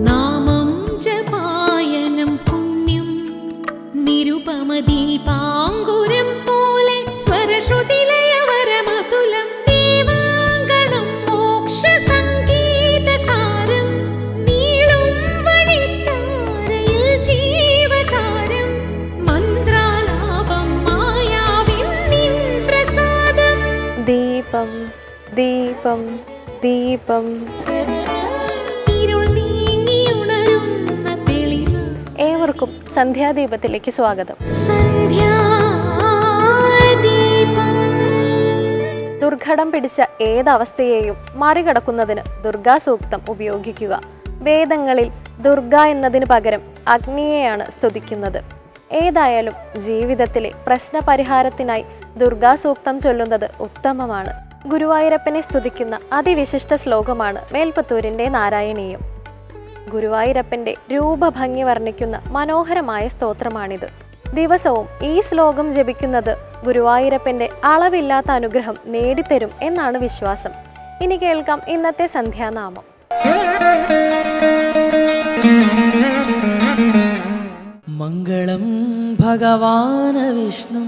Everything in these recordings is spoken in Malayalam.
നാമം ജപായനം പുണ്യം നിരുപമദീപാങ്കുരം പോലെ സ്വരശ്രുതിലയവരമതുലം ദീവാങ്കണം മോക്ഷസംഗീതസാരം നീളും വഴിത്താരയിൽ ജീവതാരം മന്ത്രാലാപം മായാവിൻ നിൻ പ്രസാദം. ദീപം ദീപം ദീപം. ഏവർക്കും സന്ധ്യാദീപത്തിലേക്ക് സ്വാഗതം. ദുർഘടം പിടിച്ച ഏതവസ്ഥയെയും മറികടക്കുന്നതിന് ദുർഗാസൂക്തം ഉപയോഗിക്കുക. വേദങ്ങളിൽ ദുർഗ എന്നതിന് പകരം അഗ്നിയെയാണ് സ്തുതിക്കുന്നത്. ഏതായാലും ജീവിതത്തിലെ പ്രശ്നപരിഹാരത്തിനായി ദുർഗാസൂക്തം ചൊല്ലുന്നത് ഉത്തമമാണ്. ഗുരുവായൂരപ്പനെ സ്തുതിക്കുന്ന അതിവിശിഷ്ട ശ്ലോകമാണ് മേൽപ്പത്തൂരിൻ്റെ നാരായണീയം. ഗുരുവായൂരപ്പൻ്റെ രൂപഭംഗി വർണ്ണിക്കുന്ന മനോഹരമായ സ്തോത്രമാണിത്. ദിവസവും ഈ ശ്ലോകം ജപിക്കുന്നത് ഗുരുവായൂരപ്പൻ്റെ അളവില്ലാത്ത അനുഗ്രഹം നേടിത്തരും എന്നാണ് വിശ്വാസം. ഇനി കേൾക്കാം ഇന്നത്തെ സന്ധ്യാനാമം. മംഗളം ഭഗവാൻ വിഷ്ണു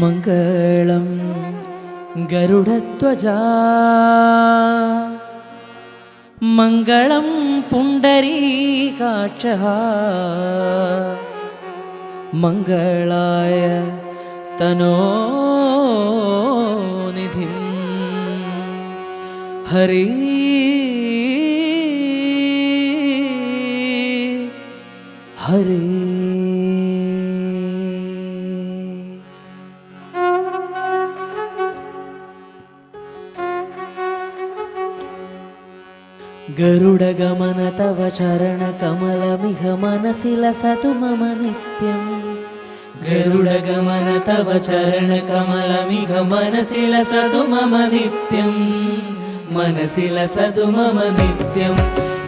മംഗളം ഗരുഡധ്വജാ മംഗളം പുണ്ടരീകാക്ഷഃ മംഗളായ തനോനിധിം ഹരി ഹരി. ഗരുഡഗമന തവ ചരണകമലമിഹ മനസി ലസതു മമ നിത്യം. ഗരുഡഗമന തവ ചരണകമലമിഹ മനസി ലസതു മമ നിത്യം. മനസി ലസതു മമ നിത്യം.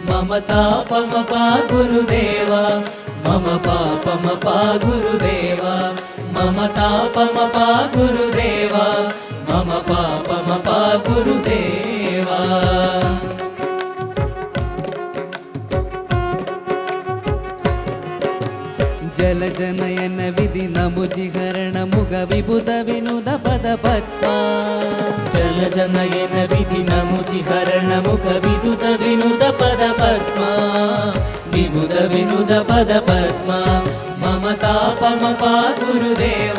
മമ താപമപാ ഗുരുദേവ മമ പാപമപാ ഗുരുദേവ മമ താപമപാ ഗുരുദേവ മമ പാപമപാ ഗുരുദേവ. ജലജനയന വിധി നമുജിഹരണ മുഖ വിബുധ വിനുദ പദ പത്മാ. ജലജനയന വിധി നമുജിഹരണ മുഖ വിദുത വിനുദ പദ പത്മാ. വിബുധ വിനുദ പദ പത്മാ. മമ താപമപാ ഗുരുദേവ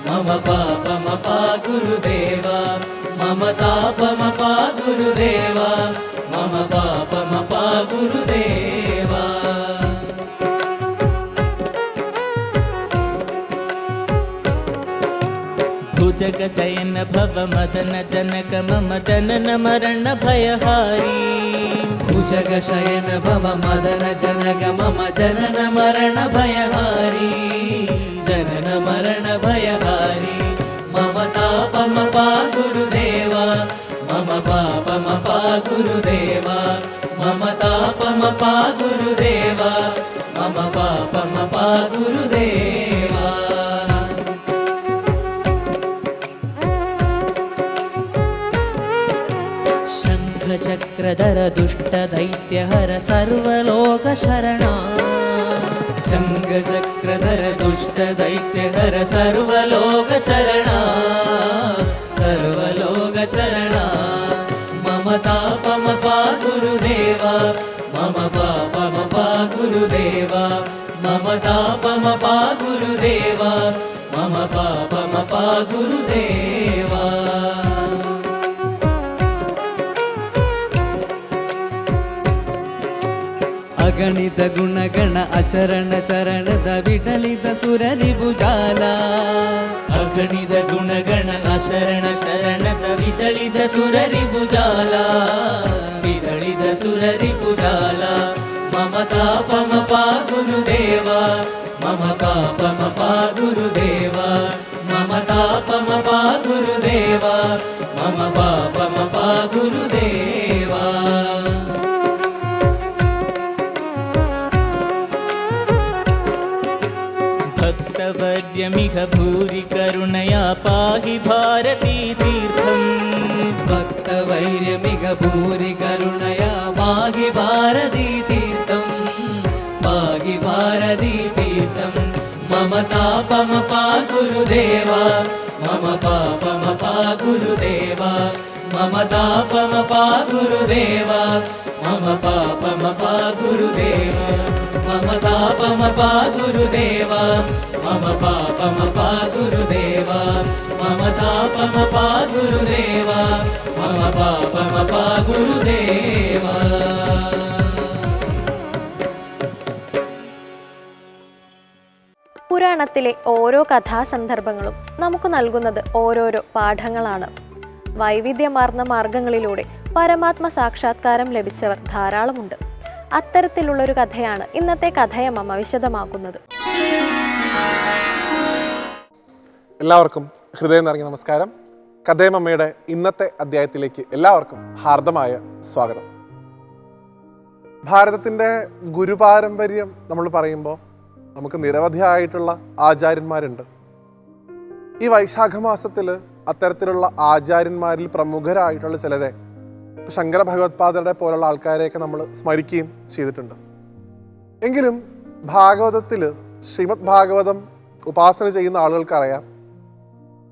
മമ പാപമപാ ഗുരുദേവ മമ താപമപാ ഗുരുദേവ മമ പാപമപാ ഗുരുദേവ. भुजगशयन भव मदन जनक मम जनन मरण भयहारी. भुजगशयन भव मदन जनक मम जनन मरण भयहारी. जनन मरण भयहारी. मम तापमपा गुरुदेव मम पापमपा गुरुदेव मम तापमपा गुरुदेव मम पापमपा गुरुदेव. शङ्खचक्रधर दुष्टदैत्यहर सर्वलोकशरणा. शङ्खचक्रधर दुष्टदैत्यहर सर्वलोकशरणा. सर्वलोकशरणा. मम तापमपा गुरुदेव मम पापमपा गुरुदेव मम तापमपा गुरुदेव मम पापमपा गुरुदेव. ಅಗಣಿತ ಗುಣಗಣ ಅಶರಣ ಶರಣದ ವಿಡಲಿದ ಸುರರಿಭುಜಾಲ. ಅಗಣಿತ ಗುಣಗಣ ಅಶರಣ ಶರಣದ ವಿದಳಿದ ಸುರರಿಭುಜಾಲ. ವಿದಳಿದ ಸುರರಿಭುಜಾಲ. ಮಮ ತಾಪಮಪಾ ಗುರುದೇವ ಮಮ ಪಾಪಮಪಾ ಗುರುದೇವ ಮಮ ತಾಪಮಪಾ ಗುರುದೇವ ಮಮ ಪಾಪಮಪಾ ಗುರುದೇವ. भक्तवर्यमिह भूरि करुणया पाहि भारती तीर्थम्. भक्त വൈര്യമിക ഭൂരി കരുണയാ പാകി ഭാരതീ തീർത്ഥം പാകി ഭാരതീ തീർത്ഥം മമ താപമ പാ ഗുരുദേവ മമ പാപമ പാ ഗുരുദേവ മമ താപമ പാ ഗുരുദേവ മമ പാപമ പാ ഗുരുദേവ മമ താപമ പാ ഗുരുദേവ മമ പാപമ പാ ഗുരുദേവ മമ താപമ പാ ഗുരുദേവ മമ പാപമ പാ ഗുരുദേവ. പുരാണത്തിലെ ഓരോ കഥാസന്ദർഭങ്ങളും നമുക്ക് നൽകുന്നത് ഓരോരോ പാഠങ്ങളാണ്. വൈവിധ്യമാർന്ന മാർഗങ്ങളിലൂടെ പരമാത്മ സാക്ഷാത്കാരം ലഭിച്ചവർ ധാരാളമുണ്ട്. അത്തരത്തിലുള്ളൊരു കഥയാണ് ഇന്നത്തെ കഥയമ്മ വിശദമാക്കുന്നത്. എല്ലാവർക്കും ഹൃദയം നിറഞ്ഞ നമസ്കാരം. കഥയമ്മയുടെ ഇന്നത്തെ അധ്യായത്തിലേക്ക് എല്ലാവർക്കും ഹാർദമായ സ്വാഗതം. ഭാരതത്തിൻ്റെ ഗുരുപാരമ്പര്യം നമ്മൾ പറയുമ്പോൾ നമുക്ക് നിരവധിയായിട്ടുള്ള ആചാര്യന്മാരുണ്ട്. ഈ വൈശാഖ മാസത്തിൽ അത്തരത്തിലുള്ള ആചാര്യന്മാരിൽ പ്രമുഖരായിട്ടുള്ള ചിലരെ, ശങ്കര ഭഗവത്പാദരുടെ പോലുള്ള ആൾക്കാരെയൊക്കെ നമ്മൾ സ്മരിക്കുകയും ചെയ്തിട്ടുണ്ട്. എങ്കിലും ഭാഗവതത്തിൽ, ശ്രീമദ് ഭാഗവതം ഉപാസന ചെയ്യുന്ന ആളുകൾക്കറിയാം,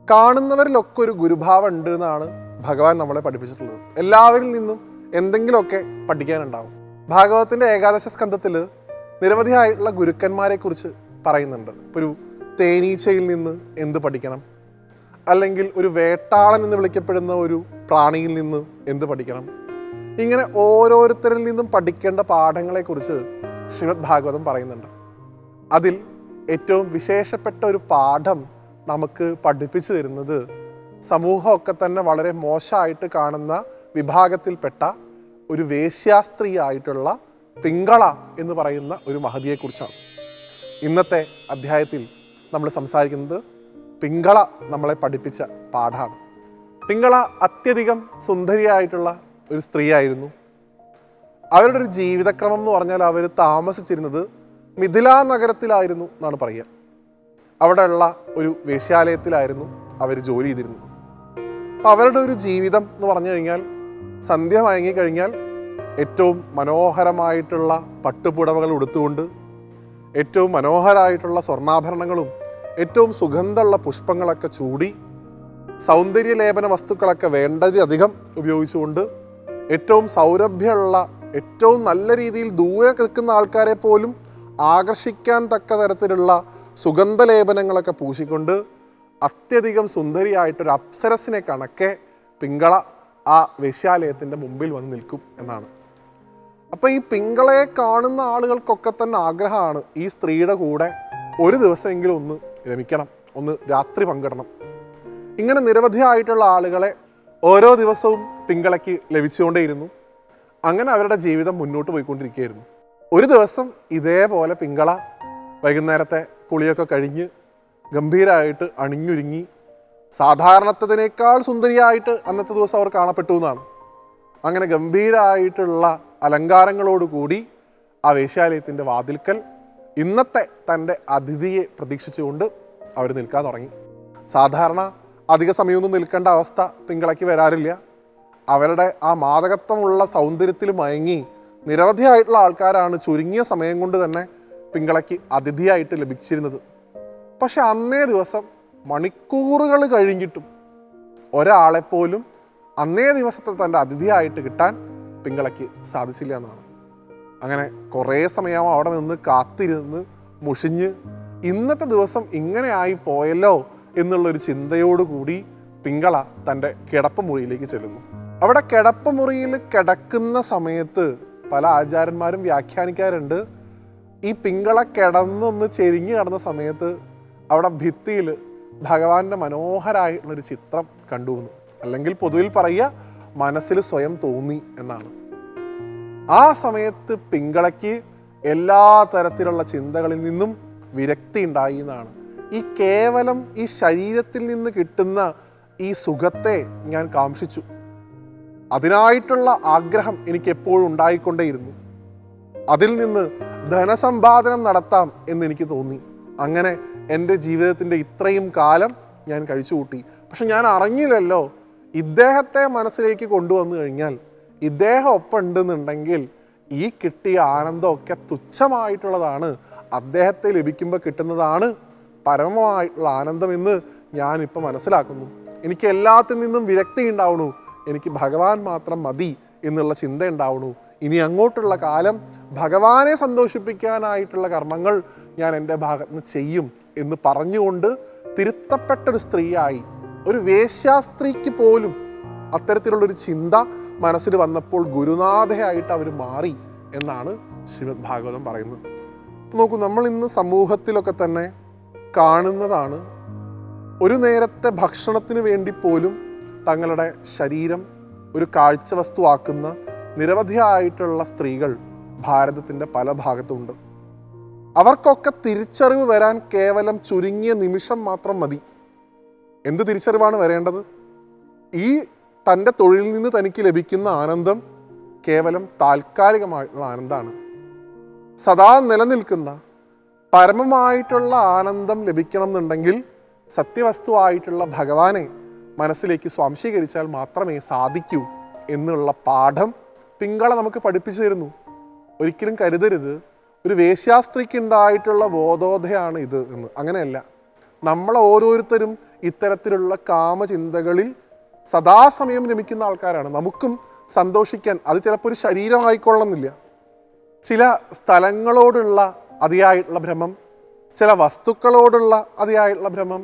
കാണുന്നവരിലൊക്കെ ഒരു ഗുരുഭാവം ഉണ്ട് എന്നാണ് ഭഗവാൻ നമ്മളെ പഠിപ്പിച്ചിട്ടുള്ളത്. എല്ലാവരിൽ നിന്നും എന്തെങ്കിലുമൊക്കെ പഠിക്കാനുണ്ടാവും. ഭാഗവതത്തിൻ്റെ ഏകാദശ സ്കന്ധത്തിൽ നിരവധിയായിട്ടുള്ള ഗുരുക്കന്മാരെ കുറിച്ച് പറയുന്നുണ്ട്. ഇപ്പോൾ ഒരു തേനീച്ചയിൽ നിന്ന് എന്ത് പഠിക്കണം, അല്ലെങ്കിൽ ഒരു വേട്ടാളൻ എന്ന് വിളിക്കപ്പെടുന്ന ഒരു പ്രാണിയിൽ നിന്ന് എന്ത് പഠിക്കണം, ഇങ്ങനെ ഓരോരുത്തരിൽ നിന്നും പഠിക്കേണ്ട പാഠങ്ങളെക്കുറിച്ച് ശ്രീമദ് ഭാഗവതം പറയുന്നുണ്ട്. അതിൽ ഏറ്റവും വിശേഷപ്പെട്ട ഒരു പാഠം നമുക്ക് പഠിപ്പിച്ചു തരുന്നത് സമൂഹമൊക്കെ തന്നെ വളരെ മോശമായിട്ട് കാണുന്ന വിഭാഗത്തിൽപ്പെട്ട ഒരു വേശ്യാസ്ത്രീയായിട്ടുള്ള പിങ്കള എന്ന് പറയുന്ന ഒരു മഹതിയെക്കുറിച്ചാണ്. ഇന്നത്തെ അധ്യായത്തിൽ നമ്മൾ സംസാരിക്കുന്നത് പിങ്കള നമ്മളെ പഠിപ്പിച്ച പാഠമാണ്. പിങ്കള അത്യധികം സുന്ദരിയായിട്ടുള്ള ഒരു സ്ത്രീയായിരുന്നു. അവരുടെ ഒരു ജീവിതക്രമം എന്ന് പറഞ്ഞാൽ അവർ താമസിച്ചിരുന്നത് മിഥില നഗരത്തിലായിരുന്നു എന്നാണ് പറയുക. അവിടെയുള്ള ഒരു വേശ്യാലയത്തിലായിരുന്നു അവർ ജോലി ചെയ്തിരുന്നത്. അപ്പം അവരുടെ ഒരു ജീവിതം എന്ന് പറഞ്ഞു കഴിഞ്ഞാൽ സന്ധ്യ മയങ്ങിക്കഴിഞ്ഞാൽ ഏറ്റവും മനോഹരമായിട്ടുള്ള പട്ടുപുടവകൾ ഉടുത്തുകൊണ്ട്, ഏറ്റവും മനോഹരമായിട്ടുള്ള സ്വർണ്ണാഭരണങ്ങളും ഏറ്റവും സുഗന്ധമുള്ള പുഷ്പങ്ങളൊക്കെ ചൂടി, സൗന്ദര്യലേപന വസ്തുക്കളൊക്കെ വേണ്ടതിലധികം ഉപയോഗിച്ചുകൊണ്ട്, ഏറ്റവും സൗരഭ്യമുള്ള, ഏറ്റവും നല്ല രീതിയിൽ ദൂരെ നിൽക്കുന്ന ആൾക്കാരെ പോലും ആകർഷിക്കാൻ തക്ക തരത്തിലുള്ള സുഗന്ധലേപനങ്ങളൊക്കെ പൂശിക്കൊണ്ട് അത്യധികം സുന്ദരിയായിട്ടൊരു അപ്സരസിനെ കണക്കെ പിങ്കള ആ വേശ്യാലയത്തിൻ്റെ മുമ്പിൽ വന്ന് നിൽക്കും എന്നാണ്. അപ്പോൾ ഈ പിങ്കളയെ കാണുന്ന ആളുകൾക്കൊക്കെ തന്നെ ആഗ്രഹമാണ് ഈ സ്ത്രീയുടെ കൂടെ ഒരു ദിവസമെങ്കിലും ഒന്ന് രമിക്കണം, ഒന്ന് രാത്രി പങ്കിടണം. ഇങ്ങനെ നിരവധിയായിട്ടുള്ള ആളുകളെ ഓരോ ദിവസവും പിങ്കളയ്ക്ക് ലഭിച്ചുകൊണ്ടേയിരുന്നു. അങ്ങനെ അവരുടെ ജീവിതം മുന്നോട്ട് പോയിക്കൊണ്ടിരിക്കുകയായിരുന്നു. ഒരു ദിവസം ഇതേപോലെ പിങ്കള വൈകുന്നേരത്തെ കുളിയൊക്കെ കഴിഞ്ഞ് ഗംഭീരമായിട്ട് അണിഞ്ഞൊരുങ്ങി, സാധാരണത്തതിനേക്കാൾ സുന്ദരിയായിട്ട് അന്നത്തെ ദിവസം അവർ കാണപ്പെട്ടു എന്നാണ്. അങ്ങനെ ഗംഭീരമായിട്ടുള്ള അലങ്കാരങ്ങളോടുകൂടി ആ വേശ്യാലയത്തിൻ്റെ വാതിൽക്കൽ ഇന്നത്തെ തൻ്റെ അതിഥിയെ പ്രതീക്ഷിച്ചുകൊണ്ട് അവർ നിൽക്കാൻ തുടങ്ങി. സാധാരണ അധിക സമയമൊന്നും നിൽക്കേണ്ട അവസ്ഥ പിങ്കളയ്ക്ക് വരാറില്ല. അവരുടെ ആ മാദകത്വമുള്ള സൗന്ദര്യത്തിൽ മയങ്ങി നിരവധിയായിട്ടുള്ള ആൾക്കാരാണ് ചുരുങ്ങിയ സമയം കൊണ്ട് തന്നെ പിങ്കളയ്ക്ക് അതിഥിയായിട്ട് ലഭിച്ചിരുന്നത്. പക്ഷെ അന്നേ ദിവസം മണിക്കൂറുകൾ കഴിഞ്ഞിട്ടും ഒരാളെപ്പോലും അന്നേ ദിവസത്തെ തൻ്റെ അതിഥിയായിട്ട് കിട്ടാൻ പിങ്കളയ്ക്ക് സാധിച്ചില്ല എന്നാണ്. അങ്ങനെ കുറേ സമയം അവിടെ നിന്ന് കാത്തിരുന്ന് മുഷിഞ്ഞ് ഇന്നത്തെ ദിവസം ഇങ്ങനെ ആയി പോയല്ലോ എന്നുള്ളൊരു ചിന്തയോടുകൂടി പിങ്കള തൻ്റെ കിടപ്പുമുറിയിലേക്ക് ചെല്ലുന്നു. അവിടെ കിടപ്പുമുറിയിൽ കിടക്കുന്ന സമയത്ത് പല ആചാര്യന്മാരും വ്യാഖ്യാനിക്കാറുണ്ട്, ഈ പിങ്കള കിടന്നൊന്ന് ചെരിഞ്ഞ് കിടന്ന സമയത്ത് അവിടെ ഭിത്തിയിൽ ഭഗവാന്റെ മനോഹരമായിട്ടുള്ളൊരു ചിത്രം കണ്ടുവന്നു. അല്ലെങ്കിൽ പൊതുവിൽ പറയുക മനസ്സിൽ സ്വയം തോന്നി എന്നാണ്. ആ സമയത്ത് പിങ്കളയ്ക്ക് എല്ലാ തരത്തിലുള്ള ചിന്തകളിൽ നിന്നും വിരക്തി ഉണ്ടായി എന്നാണ്. ഈ കേവലം ഈ ശരീരത്തിൽ നിന്ന് കിട്ടുന്ന ഈ സുഖത്തെ ഞാൻ കാംക്ഷിച്ചു, അതിനായിട്ടുള്ള ആഗ്രഹം എനിക്ക് എപ്പോഴും ഉണ്ടായിക്കൊണ്ടേയിരുന്നു. അതിൽ നിന്ന് ധനസമ്പാദനം നടത്താം എന്നെനിക്ക് തോന്നി. അങ്ങനെ എൻ്റെ ജീവിതത്തിൻ്റെ ഇത്രയും കാലം ഞാൻ കഴിച്ചു കൂട്ടി. പക്ഷെ ഞാൻ അറിഞ്ഞില്ലല്ലോ ഇദ്ദേഹത്തെ മനസ്സിലേക്ക് കൊണ്ടുവന്നു കഴിഞ്ഞാൽ, ഇദ്ദേഹം ഒപ്പം ഉണ്ടെന്നുണ്ടെങ്കിൽ ഈ കിട്ടിയ ആനന്ദമൊക്കെ തുച്ഛമായിട്ടുള്ളതാണ്, അദ്ദേഹത്തെ ലഭിക്കുമ്പോൾ കിട്ടുന്നതാണ് പരമമായിട്ടുള്ള ആനന്ദമെന്ന് ഞാനിപ്പോൾ മനസ്സിലാക്കുന്നു. എനിക്ക് എല്ലാത്തിൽ നിന്നും വിരക്തി ഉണ്ടാവണു, എനിക്ക് ഭഗവാൻ മാത്രം മതി എന്നുള്ള ചിന്ത ഉണ്ടാവണു. ഇനി അങ്ങോട്ടുള്ള കാലം ഭഗവാനെ സന്തോഷിപ്പിക്കാനായിട്ടുള്ള കർമ്മങ്ങൾ ഞാൻ എൻ്റെ ഭാഗത്ത് നിന്ന് ചെയ്യും എന്ന് പറഞ്ഞുകൊണ്ട് തിരുത്തപ്പെട്ടൊരു സ്ത്രീയായി, ഒരു വേശ്യാസ്ത്രീക്ക് പോലും അത്തരത്തിലുള്ളൊരു ചിന്ത മനസ്സിൽ വന്നപ്പോൾ ഗുരുനാഥയായിട്ട് അവർ മാറി എന്നാണ് ശ്രീമദ് ഭാഗവതം പറയുന്നത്. നോക്കൂ, നമ്മൾ ഇന്ന് സമൂഹത്തിലൊക്കെ തന്നെ കാണുന്നതാണ്, ഒരു നേരത്തെ ഭക്ഷണത്തിന് വേണ്ടി പോലും തങ്ങളുടെ ശരീരം ഒരു കാഴ്ച വസ്തുവാക്കുന്ന നിരവധിയായിട്ടുള്ള സ്ത്രീകൾ ഭാരതത്തിൻ്റെ പല ഭാഗത്തുണ്ട്. അവർക്കൊക്കെ തിരിച്ചറിവ് വരാൻ കേവലം ചുരുങ്ങിയ നിമിഷം മാത്രം മതി. എന്ത് തിരിച്ചറിവാണ് വരേണ്ടത്? ഈ തൻ്റെ തൊഴിലിൽ നിന്ന് തനിക്ക് ലഭിക്കുന്ന ആനന്ദം കേവലം താൽക്കാലികമായിട്ടുള്ള ആനന്ദമാണ്. സദാ നിലനിൽക്കുന്ന പരമമായിട്ടുള്ള ആനന്ദം ലഭിക്കണം എന്നുണ്ടെങ്കിൽ സത്യവസ്തുവായിട്ടുള്ള ഭഗവാനെ മനസ്സിലേക്ക് സ്വാംശീകരിച്ചാൽ മാത്രമേ സാധിക്കൂ എന്നുള്ള പാഠം പിങ്കള നമുക്ക് പഠിപ്പിച്ചു തരുന്നു. ഒരിക്കലും കരുതരുത് ഒരു വേശ്യാസ്ത്രീക്ക് ഉണ്ടായിട്ടുള്ള ബോധോദയാണ് ഇത് എന്ന്. അങ്ങനെയല്ല. നമ്മൾ ഓരോരുത്തരും ഇത്തരത്തിലുള്ള കാമചിന്തകളിൽ സദാസമയം രമിക്കുന്ന ആൾക്കാരാണ്. നമുക്കും സന്തോഷിക്കാൻ, അത് ചിലപ്പോൾ ഒരു ശരീരമായിക്കൊള്ളുന്നില്ല, ചില സ്ഥലങ്ങളോടുള്ള അതിയായിട്ടുള്ള ഭ്രമം, ചില വസ്തുക്കളോടുള്ള അതിയായിട്ടുള്ള ഭ്രമം,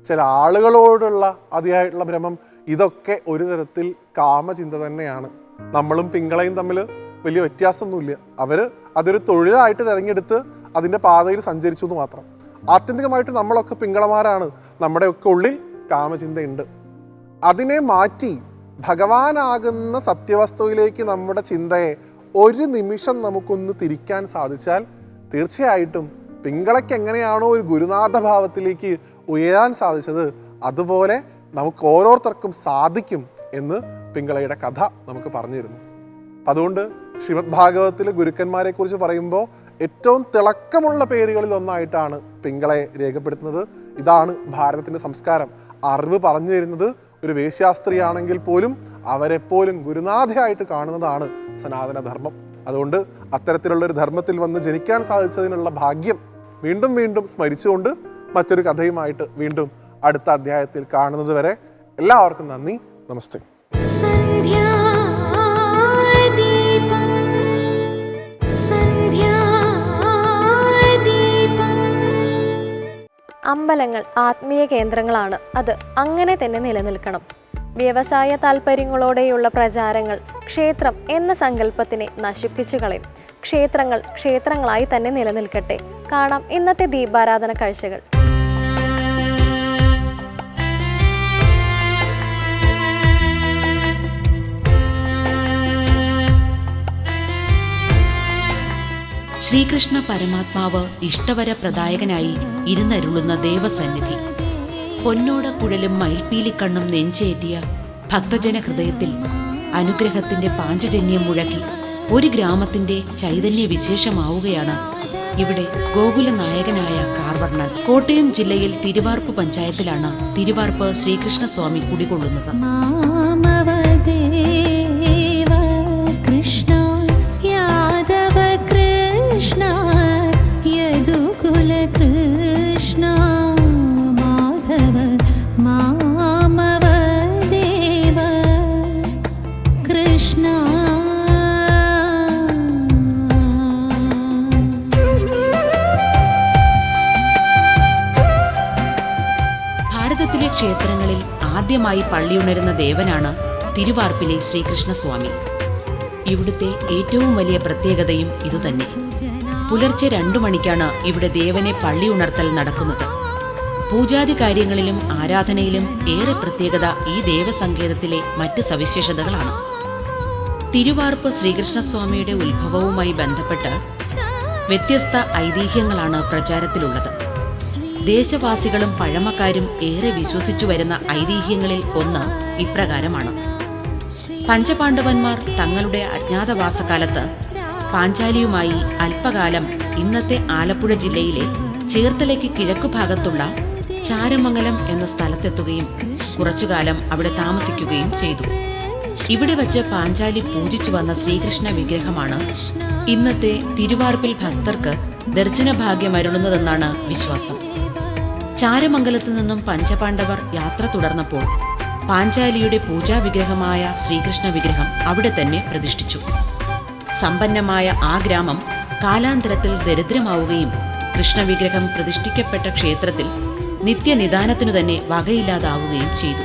ചില ആളുകളോടുള്ള അതിയായിട്ടുള്ള ഭ്രമം, ഇതൊക്കെ ഒരു തരത്തിൽ കാമചിന്ത തന്നെയാണ്. നമ്മളും പിങ്കളയും തമ്മിൽ വലിയ വ്യത്യാസമൊന്നുമില്ല. അവർ അതൊരു തൊഴിലായിട്ട് തിരഞ്ഞെടുത്ത് അതിൻ്റെ പാതയിൽ സഞ്ചരിച്ചു എന്ന് മാത്രം. ആത്യന്തികമായിട്ട് നമ്മളൊക്കെ പിങ്കളമാരാണ്. നമ്മുടെയൊക്കെ ഉള്ളിൽ കാമചിന്തയുണ്ട്. അതിനെ മാറ്റി ഭഗവാനാകുന്ന സത്യവസ്തുവിലേക്ക് നമ്മുടെ ചിന്തയെ ഒരു നിമിഷം നമുക്കൊന്ന് തിരിക്കാൻ സാധിച്ചാൽ തീർച്ചയായിട്ടും പിങ്കളയ്ക്ക് എങ്ങനെയാണോ ഒരു ഗുരുനാഥ ഭാവത്തിലേക്ക് ഉയരാൻ സാധിച്ചത്, അതുപോലെ നമുക്ക് ഓരോരുത്തർക്കും സാധിക്കും എന്ന് പിങ്കളയുടെ കഥ നമുക്ക് പറഞ്ഞു തരുന്നു. അപ്പം അതുകൊണ്ട് ശ്രീമദ് ഭാഗവതത്തിലെ ഗുരുക്കന്മാരെ കുറിച്ച് പറയുമ്പോൾ ഏറ്റവും തിളക്കമുള്ള പേരുകളിൽ ഒന്നായിട്ടാണ് പിങ്കളയെ രേഖപ്പെടുത്തുന്നത്. ഇതാണ് ഭാരതത്തിൻ്റെ സംസ്കാരം. അറിവ് പറഞ്ഞു തരുന്നത് ഒരു വേശ്യാസ്ത്രീയാണെങ്കിൽ പോലും അവരെപ്പോലും ഗുരുനാഥയായിട്ട് കാണുന്നതാണ് സനാതനധർമ്മം. അതുകൊണ്ട് അത്തരത്തിലുള്ളൊരു ധർമ്മത്തിൽ വന്ന് ജനിക്കാൻ സാധിച്ചതിനുള്ള ഭാഗ്യം വീണ്ടും വീണ്ടും സ്മരിച്ചുകൊണ്ട് മറ്റൊരു കഥയുമായിട്ട് വീണ്ടും അടുത്ത അധ്യായത്തിൽ കാണുന്നത് വരെ എല്ലാവർക്കും നന്ദി, നമസ്തേ. അമ്പലങ്ങൾ ആത്മീയ കേന്ദ്രങ്ങളാണ്. അത് അങ്ങനെ തന്നെ നിലനിൽക്കണം. വ്യവസായ താൽപ്പര്യങ്ങളോടെയുള്ള പ്രചാരങ്ങൾ ക്ഷേത്രം എന്ന സങ്കല്പത്തിനെ നശിപ്പിച്ചു കളയും. ക്ഷേത്രങ്ങൾ ക്ഷേത്രങ്ങളായി തന്നെ നിലനിൽക്കട്ടെ. കാണാം ഇന്നത്തെ ദീപാരാധന കാഴ്ചകൾ. ശ്രീകൃഷ്ണ പരമാത്മാവ് ഇഷ്ടവര പ്രദായകനായി ഇരുന്നരുളുന്ന ദേവസന്നിധി. പൊന്നോട കുഴലും മയിൽപ്പീലിക്കണ്ണും നെഞ്ചേറ്റിയ ഭക്തജന ഹൃദയത്തിൽ അനുഗ്രഹത്തിന്റെ പാഞ്ചജന്യം മുഴക്കി ഒരു ഗ്രാമത്തിന്റെ ചൈതന്യ വിശേഷമാവുകയാണ് ഇവിടെ ഗോകുല നായകനായ കാർവർണ്ണൻ. കോട്ടയം ജില്ലയിൽ തിരുവാർപ്പ് പഞ്ചായത്തിലാണ് തിരുവാർപ്പ് ശ്രീകൃഷ്ണസ്വാമി കുടികൊള്ളുന്നത്. ഭാരതത്തിലെ ക്ഷേത്രങ്ങളിൽ ആദ്യമായി പള്ളിയുണരുന്ന ദേവനാണ് തിരുവാർപ്പിലെ ശ്രീകൃഷ്ണസ്വാമി. ഇവിടുത്തെ ഏറ്റവും വലിയ പ്രത്യേകതയും ഇതുതന്നെ. പുലർച്ചെ 2 മണിക്കാണ് ഇവിടെ ദേവനെ പള്ളിയുണർത്തൽ നടക്കുന്നത്. പൂജാതി കാര്യങ്ങളിലും ആരാധനയിലും ഏറെ പ്രത്യേകത ഈ ദേവസങ്കേതത്തിലെ മറ്റ് സവിശേഷതകളാണ്. തിരുവാർപ്പ് ശ്രീകൃഷ്ണസ്വാമിയുടെ ഉത്ഭവവുമായി ബന്ധപ്പെട്ട് വ്യത്യസ്ത ഐതിഹ്യങ്ങളാണ് പ്രചാരത്തിലുള്ളത്. ദേശവാസികളും പഴമക്കാരും ഏറെ വിശ്വസിച്ചു വരുന്ന ഐതിഹ്യങ്ങളിൽ ഒന്ന് ഇപ്രകാരമാണ്. പഞ്ചപാണ്ഡവന്മാർ തങ്ങളുടെ അജ്ഞാതവാസകാലത്ത് പാഞ്ചാലിയുമായി അല്പകാലം ഇന്നത്തെ ആലപ്പുഴ ജില്ലയിലെ ചേർത്തലയ്ക്ക് കിഴക്കുഭാഗത്തുള്ള ചാരമംഗലം എന്ന സ്ഥലത്തെത്തുകയും കുറച്ചുകാലം അവിടെ താമസിക്കുകയും ചെയ്തു. ഇവിടെ വച്ച് പാഞ്ചാലി പൂജിച്ചു വന്ന ശ്രീകൃഷ്ണ വിഗ്രഹമാണ് ഇന്നത്തെ തിരുവാർപ്പിൽ ഭക്തർക്ക് ദർശനഭാഗ്യമരുളുന്നതെന്നാണ് വിശ്വാസം. ചാരമംഗലത്തു നിന്നും പഞ്ചപാണ്ഡവർ യാത്ര തുടർന്നപ്പോൾ പാഞ്ചാലിയുടെ പൂജാവിഗ്രഹമായ ശ്രീകൃഷ്ണ വിഗ്രഹം അവിടെ തന്നെ പ്രതിഷ്ഠിച്ചു. സമ്പന്നമായ ആ ഗ്രാമം കാലാന്തരത്തിൽ ദരിദ്രമാവുകയും കൃഷ്ണവിഗ്രഹം പ്രതിഷ്ഠിക്കപ്പെട്ട ക്ഷേത്രത്തിൽ നിത്യനിദാനത്തിനു തന്നെ വകയില്ലാതാവുകയും ചെയ്തു.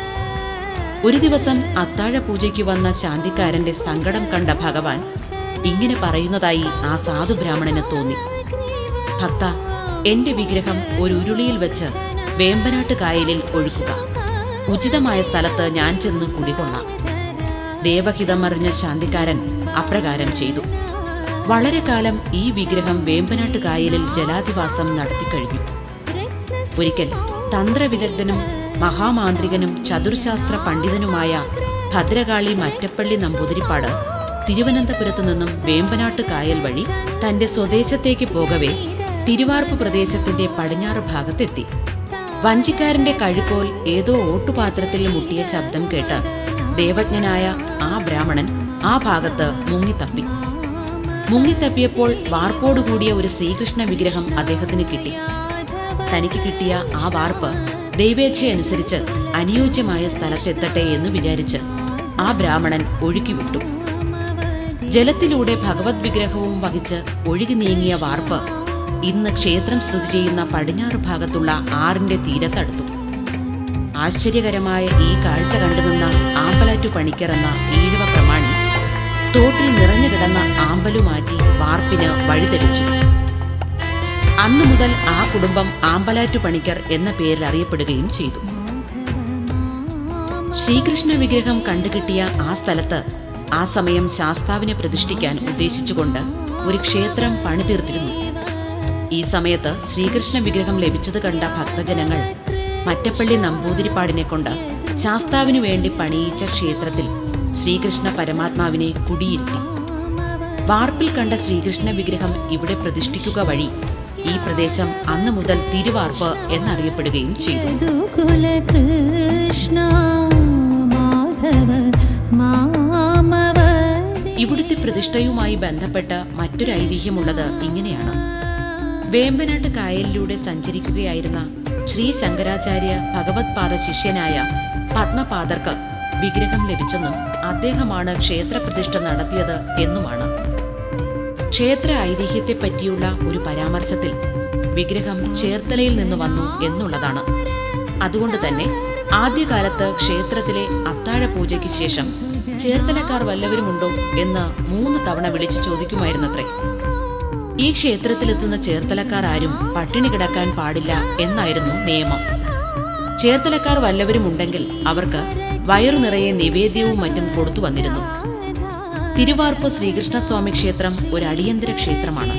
ഒരു ദിവസം അത്താഴ പൂജയ്ക്ക് വന്ന ശാന്തിക്കാരന്റെ സങ്കടം കണ്ട ഭഗവാൻ ഇങ്ങനെ പറയുന്നതായി ആ സാധു ബ്രാഹ്മണന് തോന്നി. ഭക്ത, എന്റെ വിഗ്രഹം ഒരു ഉരുളിയിൽ വെച്ച് വേമ്പനാട്ട് കായലിൽ ഒഴുക്കുക. ഉചിതമായ സ്ഥലത്ത് ഞാൻ ചെന്ന് കുടികൊള്ളാം. ദേവഹിതമറിഞ്ഞ ശാന്തിക്കാരൻ അപ്രകാരം ചെയ്തു. വളരെ കാലം ഈ വിഗ്രഹം വേമ്പനാട്ട് കായലിൽ ജലാധിവാസം നടത്തിക്കഴിഞ്ഞു. ഒരിക്കൽ തന്ത്രവിദഗ്ധനും മഹാമാന്ത്രികനും ചതുർശാസ്ത്ര പണ്ഡിതനുമായ ഭദ്രകാളി മറ്റപ്പള്ളി നമ്പൂതിരിപ്പാട് തിരുവനന്തപുരത്തു നിന്നും വേമ്പനാട്ട് കായൽ വഴി തന്റെ സ്വദേശത്തേക്ക് പോകവേ തിരുവാർപ്പ് പ്രദേശത്തിന്റെ പടിഞ്ഞാറ് ഭാഗത്തെത്തി. വഞ്ചിക്കാരന്റെ കഴുക്കോൽ ഏതോ ഓട്ടുപാത്രത്തിൽ മുട്ടിയ ശബ്ദം കേട്ട് ദേവജ്ഞനായ ആ ബ്രാഹ്മണൻ ആ ഭാഗത്ത് മുങ്ങിത്തപ്പിയപ്പോൾ വാർപ്പോടുകൂടിയ ഒരു ശ്രീകൃഷ്ണ വിഗ്രഹം അദ്ദേഹത്തിന് കിട്ടി. തനിക്ക് കിട്ടിയ ആ വാർപ്പ് ദൈവേച്ഛയനുസരിച്ച് അനുയോജ്യമായ സ്ഥലത്തെത്തട്ടെ എന്ന് വിചാരിച്ച് ആ ബ്രാഹ്മണൻ ഒഴുക്കിവിട്ടു. ജലത്തിലൂടെ ഭഗവത് വിഗ്രഹവും വഹിച്ച് ഒഴുകി നീങ്ങിയ വാർപ്പ് ഇന്ന് ക്ഷേത്രം സ്ഥിതി ചെയ്യുന്ന പടിഞ്ഞാറ് ഭാഗത്തുള്ള ആറിന്റെ തീരത്തടുത്തു. ആശ്ചര്യകരമായ ഈ കാഴ്ച കണ്ടുനിന്ന ആമ്പലാറ്റു പണിക്കർ എന്ന ഈഴവ പ്രമാണി തോട്ടിൽ നിറഞ്ഞു കിടന്ന ആമ്പലു മാറ്റി വാർപ്പിന് വഴിതെളിച്ചു. അന്നു മുതൽ ആ കുടുംബം ആമ്പലാറ്റു പണിക്കർ എന്ന പേരിൽ അറിയപ്പെടുകയും ചെയ്തു. ശ്രീകൃഷ്ണ വിഗ്രഹം കണ്ടുകിട്ടിയ ആ സ്ഥലത്ത് ആ സമയം ശാസ്താവിനെ പ്രതിഷ്ഠിക്കാൻ ഉദ്ദേശിച്ചുകൊണ്ട് ഒരു ക്ഷേത്രം പണിതീർത്തിരുന്നു. ഈ സമയത്ത് ശ്രീകൃഷ്ണ വിഗ്രഹം ലഭിച്ചത് കണ്ട ഭക്തജനങ്ങൾ മറ്റപ്പള്ളി നമ്പൂതിരിപ്പാടിനെ കൊണ്ട് ശാസ്താവിനു വേണ്ടി പണിയിച്ച ക്ഷേത്രത്തിൽ ശ്രീകൃഷ്ണ പരമാത്മാവിനെ കുടിയിരുത്തി. വാർപ്പിൽ കണ്ട ശ്രീകൃഷ്ണ വിഗ്രഹം ഇവിടെ പ്രതിഷ്ഠിക്കുക വഴി ഈ പ്രദേശം അന്നു മുതൽ തിരുവാർപ്പ് എന്നറിയപ്പെടുകയും ചെയ്തു. ഇവിടുത്തെ പ്രതിഷ്ഠയുമായി ബന്ധപ്പെട്ട മറ്റൊരു ഐതിഹ്യമുള്ളത് ഇങ്ങനെയാണ്. വേമ്പനാട്ട് കായലിലൂടെ സഞ്ചരിക്കുകയായിരുന്ന ശ്രീ ശങ്കരാചാര്യ ഭഗവത് പാദ ശിഷ്യനായ പത്മപാദർക്ക് വിഗ്രഹം ലഭിച്ചെന്നും അദ്ദേഹമാണ് ക്ഷേത്രപ്രതിഷ്ഠ നടത്തിയത് എന്നുമാണ്. ക്ഷേത്ര ഐതിഹ്യത്തെപ്പറ്റിയുള്ള ഒരു പരാമർശത്തിൽ വിഗ്രഹം ചേർത്തലയിൽ നിന്ന് വന്നു എന്നുള്ളതാണ്. അതുകൊണ്ട് തന്നെ ആദ്യകാലത്ത് ക്ഷേത്രത്തിലെ അത്താഴ പൂജയ്ക്ക് ശേഷം ചേർത്തലക്കാർ വല്ലവരുമുണ്ടോ എന്ന് 3 തവണ വിളിച്ചു ചോദിക്കുമായിരുന്നത്രേ. ഈ ക്ഷേത്രത്തിലെത്തുന്ന ചേർത്തലക്കാർ ആരും പട്ടിണി കിടക്കാൻ പാടില്ല എന്നായിരുന്നു നിയമം. ചേർത്തലക്കാർ വല്ലവരുമുണ്ടെങ്കിൽ അവർക്ക് വയറു നിറയെ നിവേദ്യവും മറ്റും കൊടുത്തു വന്നിരുന്നു. തിരുവാർപ്പ് ശ്രീകൃഷ്ണസ്വാമി ക്ഷേത്രം ഒരു അടിയന്തര ക്ഷേത്രമാണ്.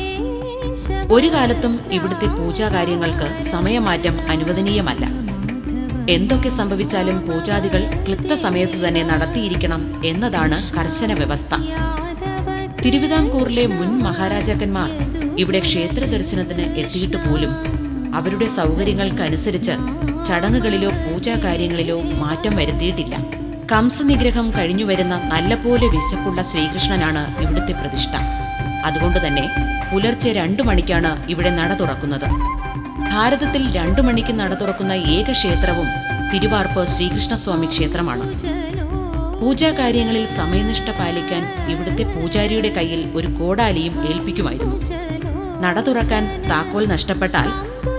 ഒരു കാലത്തും ഇവിടുത്തെ പൂജാകാര്യങ്ങൾക്ക് സമയമാറ്റം അനുവദനീയമല്ല. എന്തൊക്കെ സംഭവിച്ചാലും പൂജാദികൾ ക്ലിപ്ത സമയത്ത് തന്നെ നടത്തിയിരിക്കണം എന്നതാണ് കർശന വ്യവസ്ഥ. തിരുവിതാംകൂറിലെ മുൻ മഹാരാജാക്കന്മാർ ഇവിടെ ക്ഷേത്ര ദർശനത്തിന് എത്തിയിട്ട് പോലും അവരുടെ സൗകര്യങ്ങൾക്കനുസരിച്ച് ചടങ്ങുകളിലോ പൂജാകാര്യങ്ങളിലോ മാറ്റം വരുത്തിയിട്ടില്ല. കംസനിഗ്രഹം കഴിഞ്ഞുവരുന്ന നല്ലപോലെ വിശപ്പുള്ള ശ്രീകൃഷ്ണനാണ് ഇവിടുത്തെ പ്രതിഷ്ഠ. അതുകൊണ്ട് തന്നെ പുലർച്ചെ 2 മണിക്കാണ് ഇവിടെ നട തുറക്കുന്നത്. ഭാരതത്തിൽ 2 മണിക്ക് നട തുറക്കുന്ന ഏക ക്ഷേത്രവും തിരുവാർപ്പ് ശ്രീകൃഷ്ണസ്വാമി ക്ഷേത്രമാണ്. പൂജാകാര്യങ്ങളിൽ സമയനിഷ്ഠ പാലിക്കാൻ ഇവിടുത്തെ പൂജാരിയുടെ കയ്യിൽ ഒരു കോടാലിയും ഏൽപ്പിക്കുമായിരുന്നു. നട തുറക്കാൻ താക്കോൽ നഷ്ടപ്പെട്ടാൽ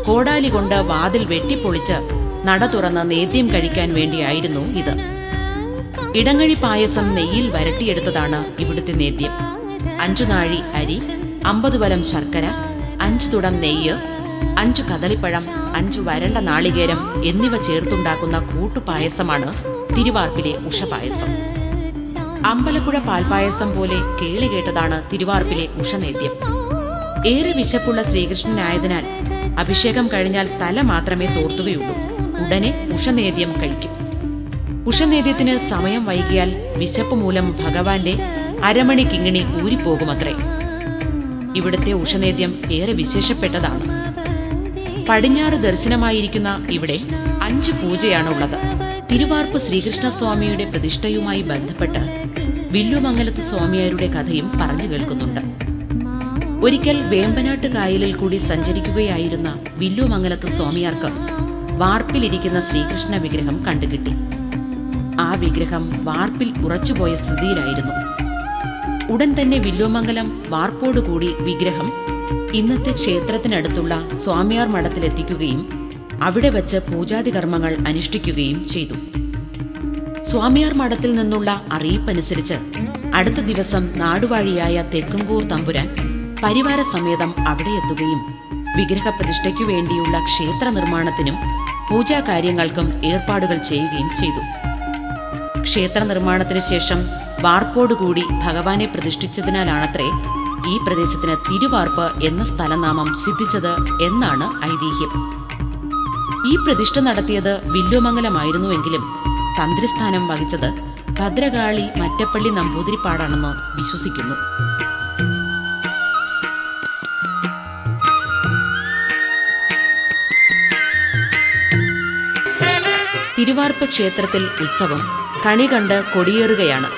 കോടാലി കൊണ്ട് വാതിൽ വെട്ടിപ്പൊളിച്ച് നട തുറന്ന് നേദ്യം കഴിക്കാൻ വേണ്ടിയായിരുന്നു ഇത്. ഇടങ്ങഴി പായസം നെയ്യിൽ വരട്ടിയെടുത്തതാണ് ഇവിടുത്തെ നേദ്യം. 5 നാഴി അരി, 50 വലം ശർക്കര, 5 തുടം നെയ്യ്, 5 കദളിപ്പഴം, 5 വരണ്ട നാളികേരം എന്നിവ ചേർത്തുണ്ടാക്കുന്ന കൂട്ടുപായസമാണ് തിരുവാർപ്പിലെ ഉഷപായസം. അമ്പലപ്പുഴ പാൽപായസം പോലെ കേളി കേട്ടതാണ് തിരുവാർപ്പിലെ ഉഷനേദ്യം. ഏറെ വിശപ്പുള്ള ശ്രീകൃഷ്ണനായതിനാൽ അഭിഷേകം കഴിഞ്ഞാൽ തല മാത്രമേ തോർത്തുകയുള്ളൂ. ഉടനെ ഉഷനേദ്യം കഴിക്കും. ഉഷനേദ്യത്തിന് സമയം വൈകിയാൽ വിശപ്പ് മൂലം ഭഗവാന്റെ അരമണി കിങ്ങിണി ഊരിപ്പോകുമത്രേ. ഇവിടുത്തെ ഉഷനേദ്യം ഏറെ വിശേഷപ്പെട്ടതാണ്. പടിഞ്ഞാറ് ദർശനമായിരിക്കുന്ന ഇവിടെ 5 പൂജയാണ് ഉള്ളത്. തിരുവാർപ്പ് ശ്രീകൃഷ്ണസ്വാമിയുടെ പ്രതിഷ്ഠയുമായി ബന്ധപ്പെട്ട് വില്ലുമംഗലത്ത് സ്വാമിയാരുടെ കഥയും പറഞ്ഞു കേൾക്കുന്നുണ്ട്. ഒരിക്കൽ വേമ്പനാട്ട് കായലിൽ കൂടി സഞ്ചരിക്കുകയായിരുന്ന വില്ലുമംഗലത്ത് സ്വാമിയാർക്ക് വാർപ്പിലിരിക്കുന്ന ശ്രീകൃഷ്ണ വിഗ്രഹം കണ്ടുകിട്ടി. ആ വിഗ്രഹം വാർപ്പിൽ ഉറച്ചുപോയ സ്ഥിതിയിലായിരുന്നു. ഉടൻ തന്നെ വില്ലുമംഗലം വാർപ്പോടുകൂടി വിഗ്രഹം ഇന്നത്തെ ക്ഷേത്രത്തിനടുത്തുള്ള സ്വാമിയാർ മഠത്തിലെത്തിക്കുകയും അവിടെ വച്ച് പൂജാതി കർമ്മങ്ങൾ അനുഷ്ഠിക്കുകയും ചെയ്തു. സ്വാമിയാർ മഠത്തിൽ നിന്നുള്ള അറിയിപ്പനുസരിച്ച് അടുത്ത ദിവസം നാടുവാഴിയായ തെക്കുംകൂർ തമ്പുരാൻ പരിവാര സമേതം അവിടെ എത്തുകയും വിഗ്രഹപ്രതിഷ്ഠയ്ക്കു വേണ്ടിയുള്ള ക്ഷേത്ര നിർമ്മാണത്തിനും പൂജാകാര്യങ്ങൾക്കും ഏർപ്പാടുകൾ ചെയ്യുകയും ചെയ്തു. ക്ഷേത്ര നിർമ്മാണത്തിനു ശേഷം വാർപ്പോടുകൂടി ഭഗവാനെ പ്രതിഷ്ഠിച്ചതിനാലാണത്രേ ഈ പ്രദേശത്തിന് തിരുവാർപ്പ് എന്ന സ്ഥലനാമം സിദ്ധിച്ചത് എന്നാണ് ഐതിഹ്യം. ഈ പ്രതിഷ്ഠ നടത്തിയത് വില്ലുമംഗലമായിരുന്നുവെങ്കിലും തന്ത്രിസ്ഥാനം വഹിച്ചത് ഭദ്രകാളി മറ്റപ്പള്ളി നമ്പൂതിരിപ്പാടാണെന്ന് വിശ്വസിക്കുന്നു. തിരുവാർപ്പ് ക്ഷേത്രത്തിൽ ഉത്സവം കണി കണ്ട് കൊടിയേറുകയാണ്.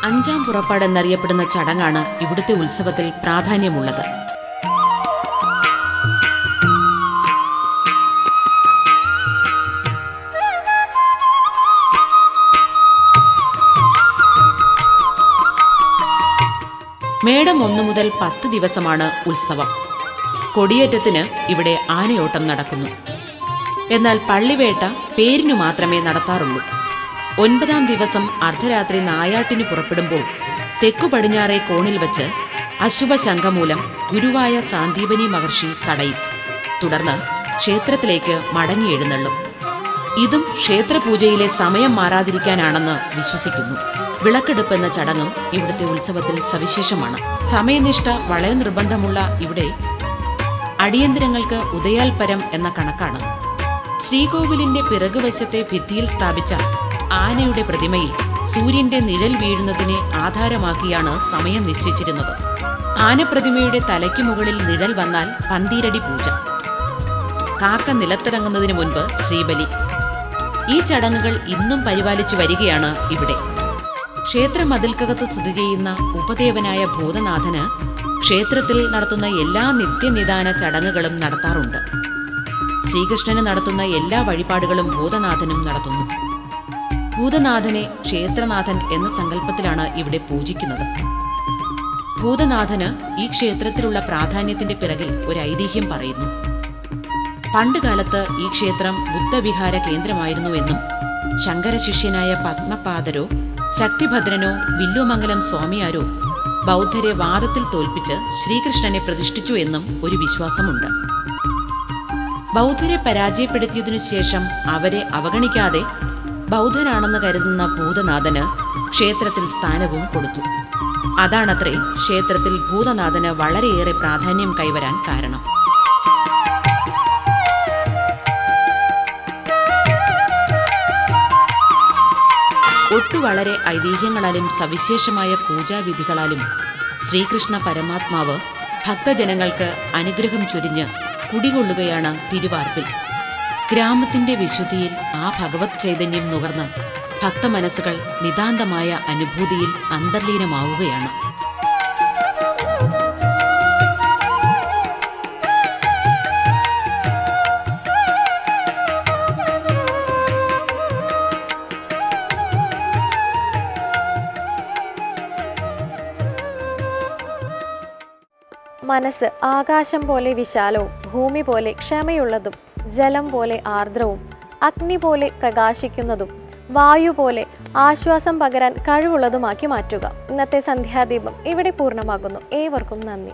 5-ാം പുറപ്പാട് എന്നറിയപ്പെടുന്ന ചടങ്ങാണ് ഇവിടുത്തെ ഉത്സവത്തിൽ പ്രാധാന്യമുള്ളത്. മേടം 1 മുതൽ 10 ദിവസമാണ് ഉത്സവം. കൊടിയേറ്റത്തിന് ഇവിടെ ആനയോട്ടം നടക്കുന്നു. എന്നാൽ പള്ളിവേട്ട പേരിനു മാത്രമേ നടത്താറുള്ളൂ. 9-ാം ദിവസം അർദ്ധരാത്രി നായാട്ടിന് പുറപ്പെടുമ്പോൾ തെക്കു പടിഞ്ഞാറേ കോണിൽ വച്ച് അശുഭശംഖമൂലം ഗുരുവായ സാന്ദീപനി മഹർഷി തടയും. തുടർന്ന് ക്ഷേത്രത്തിലേക്ക് മടങ്ങി എഴുന്നള്ളും. ഇതും ക്ഷേത്രപൂജയിലെ സമയം മാറാതിരിക്കാനാണെന്ന് വിശ്വസിക്കുന്നു. വിളക്കെടുപ്പ് എന്ന ചടങ്ങും ഇവിടുത്തെ ഉത്സവത്തിൽ സവിശേഷമാണ്. സമയനിഷ്ഠ വളരെ നിർബന്ധമുള്ള ഇവിടെ അടിയന്തരങ്ങൾക്ക് ഉദയാൽപരം എന്ന കണക്കാണ്. ശ്രീകോവിലിന്റെ പിറകുവശത്തെ ഭിത്തിയിൽ സ്ഥാപിച്ച ആനയുടെ പ്രതിമയിൽ സൂര്യന്റെ നിഴൽ വീഴുന്നതിനെ ആധാരമാക്കിയാണ് സമയം നിശ്ചയിച്ചിരുന്നത്. ആനപ്രതിമയുടെ തലയ്ക്കു മുകളിൽ നിഴൽ വന്നാൽ പന്തീരടി പൂജ. കാക്ക നിലത്തിറങ്ങുന്നതിന് മുൻപ് ശ്രീബലി. ഈ ചടങ്ങുകൾ ഇന്നും പരിപാലിച്ചു വരികയാണ് ഇവിടെ. ക്ഷേത്ര മതിൽക്കകത്ത് സ്ഥിതി ചെയ്യുന്ന ഉപദേവനായ ഭൂതനാഥന് ക്ഷേത്രത്തിൽ നടത്തുന്ന എല്ലാ നിത്യനിദാന ചടങ്ങുകളും നടത്താറുണ്ട്. ശ്രീകൃഷ്ണന് നടത്തുന്ന എല്ലാ വഴിപാടുകളും ഭൂതനാഥനും നടത്തുന്നു. ഭൂതനാഥനെ ക്ഷേത്രനാഥൻ എന്ന സങ്കല്പത്തിലാണ് ഇവിടെ പൂജിക്കുന്നത്. ഭൂതനാഥന് ഈ ക്ഷേത്രത്തിലുള്ള പ്രാധാന്യത്തിന്റെ പിറകിൽ ഒരു ഐതിഹ്യം പറയുന്നു. പണ്ടുകാലത്ത് ഈ ക്ഷേത്രം ബുദ്ധവിഹാര കേന്ദ്രമായിരുന്നുവെന്നും ശങ്കരശിഷ്യനായ പത്മപാദരോ ശക്തിഭദ്രനോ വില്ലുമംഗലം സ്വാമിയാരോ ബൗദ്ധരെ വാദത്തിൽ തോൽപ്പിച്ച് ശ്രീകൃഷ്ണനെ പ്രതിഷ്ഠിച്ചു എന്നും ഒരു വിശ്വാസമുണ്ട്. ബൗദ്ധരെ പരാജയപ്പെടുത്തിയതിനു ശേഷം അവരെ അവഗണിക്കാതെ ബൗദ്ധനാണെന്ന് കരുതുന്ന ഭൂതനാഥന് ക്ഷേത്രത്തിൽ സ്ഥാനവും കൊടുത്തു. അതാണത്രേ ക്ഷേത്രത്തിൽ ഭൂതനാഥന് വളരെയേറെ പ്രാധാന്യം കൈവരാൻ കാരണം. വളരെ ഐതിഹ്യങ്ങളാലും സവിശേഷമായ പൂജാവിധികളാലും ശ്രീകൃഷ്ണ പരമാത്മാവ് ഭക്തജനങ്ങൾക്ക് അനുഗ്രഹം ചൊരിഞ്ഞ് കുടികൊള്ളുകയാണ് തിരുവാർപ്പിൽ. ഗ്രാമത്തിന്റെ വിശുദ്ധിയിൽ ആ ഭഗവത് ചൈതന്യം നുകർന്ന് ഭക്തമനസ്സുകൾ നിതാന്തമായ അനുഭൂതിയിൽ അന്തർലീനമാവുകയാണ്. മനസ്സ് ആകാശം പോലെ വിശാലവും ഭൂമി പോലെ ക്ഷമയുള്ളതും ജലം പോലെ ആർദ്രവും അഗ്നി പോലെ പ്രകാശിക്കുന്നതും വായു പോലെ ആശ്വാസം പകരാൻ കഴിവുള്ളതുമാക്കി മാറ്റുക. ഇന്നത്തെ സന്ധ്യാദീപം ഇവിടെ പൂർണ്ണമാകുന്നു. ഏവർക്കും നന്ദി.